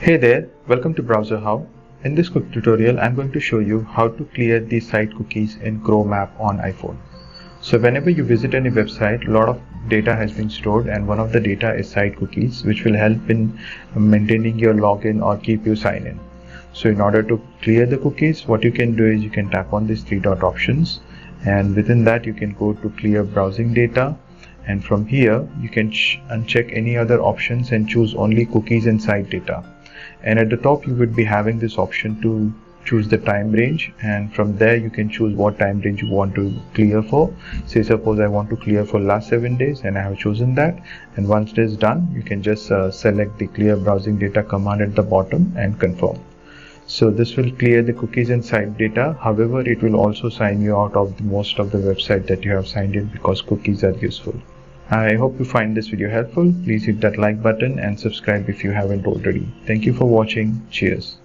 Hey there, welcome to BrowserHow. In this quick tutorial, I'm going to show you how to clear the site cookies in Chrome app on iPhone. So whenever you visit any website, a lot of data has been stored, and one of the data is site cookies, which will help in maintaining your login or keep you sign in. So in order to clear the cookies, what you can do is you can tap on these three dot options, and within that you can go to clear browsing data. And from here, you can uncheck any other options and choose only cookies and site data. And at the top, you would be having this option to choose the time range, and from there you can choose what time range you want to clear for. Say suppose I want to clear for last 7 days, and I have chosen that. And once it is done, you can just select the clear browsing data command at the bottom and confirm. So this will clear the cookies and site data. However, it will also sign you out of most of the website that you have signed in, because cookies are useful. I hope you find this video helpful. Please hit that like button and subscribe if you haven't already. Thank you for watching. Cheers.